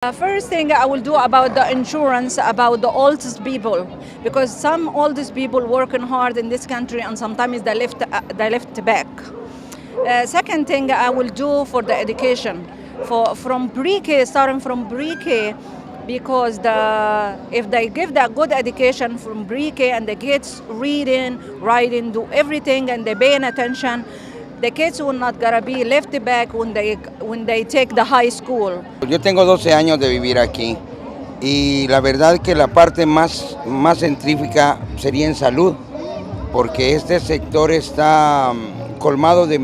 First thing I will do about the insurance about the oldest people, because some oldest people working hard in this country and sometimes they left back. Second thing I will do for the education, from pre-K, starting from pre-K, because if they give that good education from pre-K and the kids reading, writing, do everything and they paying attention, the kids will not gonna be left back when they take the high school. Yo tengo 12 años de vivir aquí y la verdad que la parte más centrífuga sería en salud, porque este sector está colmado de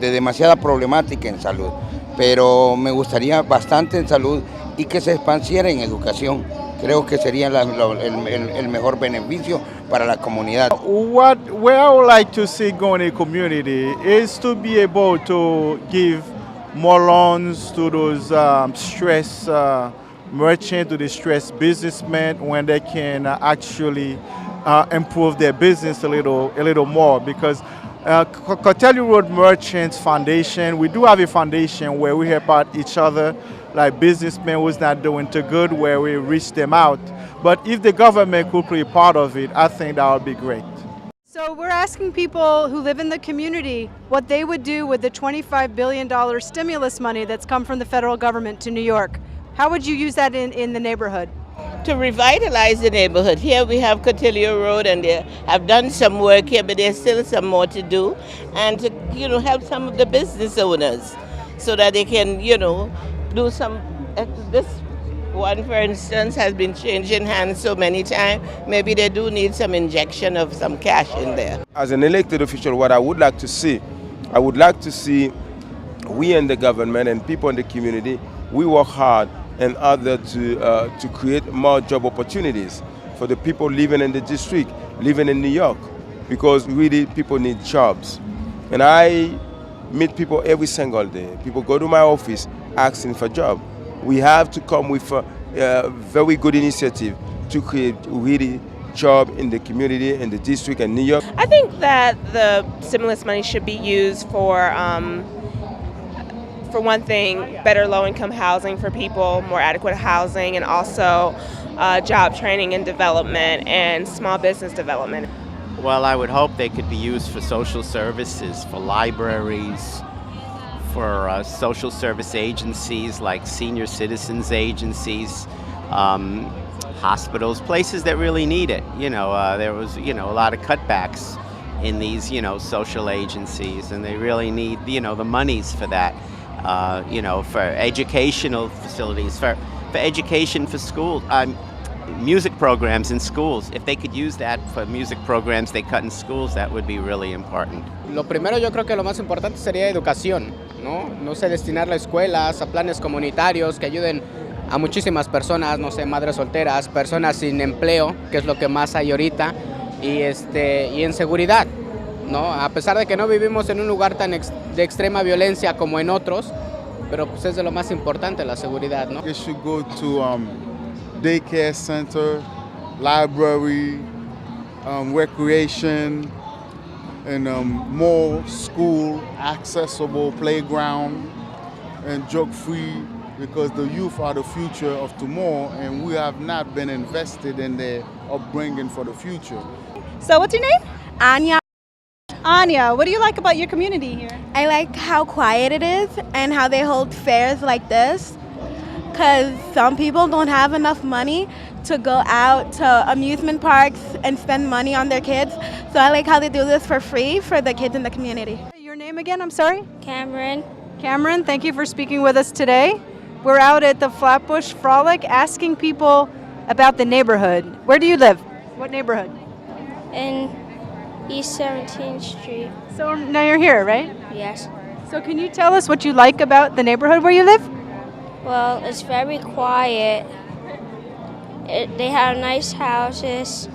demasiada problemática en salud, pero me gustaría bastante en salud y que se expandiera en educación. Creo que sería el mejor beneficio para la comunidad. Where I would like to see going in the community is to be able to give more loans to those stressed merchants, to the stressed businessmen, when they can actually improve their business a little more. Because Cotelli Road Merchants Foundation, we do have a foundation where we help out each other, like businessmen who's not doing too good, where we reach them out. But if the government could be part of it, I think that would be great. So we're asking people who live in the community what they would do with the $25 billion stimulus money that's come from the federal government to New York. How would you use that in the neighborhood? To revitalize the neighborhood. Here we have Cotillo Road, and they have done some work here, but there's still some more to do, and to help some of the business owners so that they can do some. This one, for instance, has been changing hands so many times. Maybe they do need some injection of some cash in there. As an elected official, what I would like to see we and the government and people in the community, we work hard in order to create more job opportunities for the people living in the district, living in New York, because really people need jobs. And I meet people every single day. People go to my office asking for jobs. We have to come with a very good initiative to create really job in the community, in the district, and New York. I think that the stimulus money should be used for one thing, better low-income housing for people, more adequate housing, and also job training and development and small business development. Well, I would hope they could be used for social services, for libraries, for social service agencies like senior citizens agencies, hospitals, places that really need it. There was, a lot of cutbacks in these, social agencies, and they really need, the monies for that. For educational facilities, for education for schools, music programs in schools. If they could use that for music programs they cut in schools, that would be really important. Lo primero, yo creo que lo más importante sería educación, ¿no? No sé, destinarla a escuelas, a planes comunitarios que ayuden a muchísimas personas, no sé, madres solteras, personas sin empleo, que es lo que más hay ahorita, y en seguridad, ¿no? A pesar de que no vivimos en un lugar tan de extrema violencia como en otros, pero pues es de lo más importante la seguridad, ¿no? It should go to daycare center, library, recreation, and more school accessible playground and drug-free, because the youth are the future of tomorrow, and we have not been invested in their upbringing for the future. So what's your name? Anya. Anya, what do you like about your community here? I like how quiet it is and how they hold fairs like this, because some people don't have enough money to go out to amusement parks and spend money on their kids. So I like how they do this for free for the kids in the community. Your name again, I'm sorry? Cameron. Cameron, thank you for speaking with us today. We're out at the Flatbush Frolic asking people about the neighborhood. Where do you live? What neighborhood? In East 17th Street. So now you're here, right? Yes. So can you tell us what you like about the neighborhood where you live? Well, it's very quiet. They have nice houses.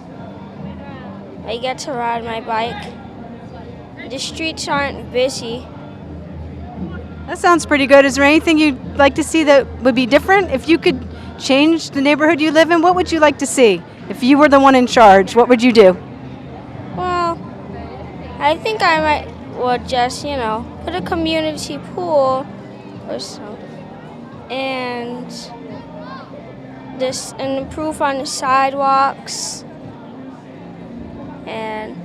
I get to ride my bike. The streets aren't busy. That sounds pretty good. Is there anything you'd like to see that would be different? If you could change the neighborhood you live in, what would you like to see? If you were the one in charge, what would you do? Well, I think I would just, put a community pool or something. And this and improve on the sidewalks and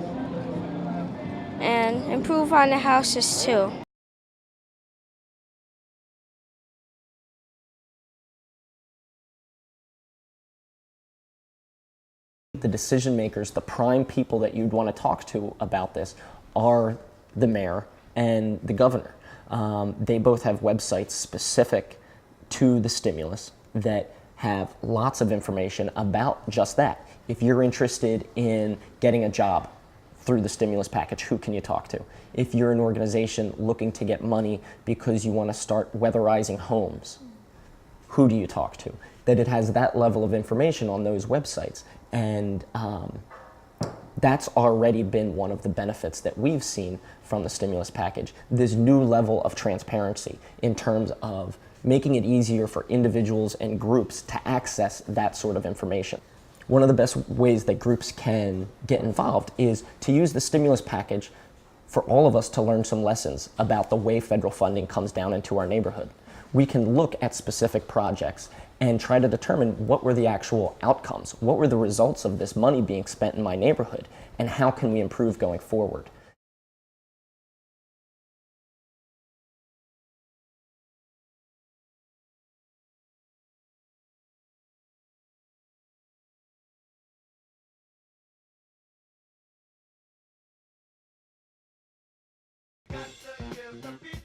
improve on the houses too. The decision makers, the prime people that you'd want to talk to about this are the mayor and the governor. They both have websites specific to the stimulus that have lots of information about just that. If you're interested in getting a job through the stimulus package, who can you talk to? If you're an organization looking to get money because you want to start weatherizing homes, who do you talk to? That it has that level of information on those websites. And that's already been one of the benefits that we've seen from the stimulus package. This new level of transparency in terms of making it easier for individuals and groups to access that sort of information. One of the best ways that groups can get involved is to use the stimulus package for all of us to learn some lessons about the way federal funding comes down into our neighborhood. We can look at specific projects and try to determine what were the actual outcomes, what were the results of this money being spent in my neighborhood, and how can we improve going forward. Got to give the people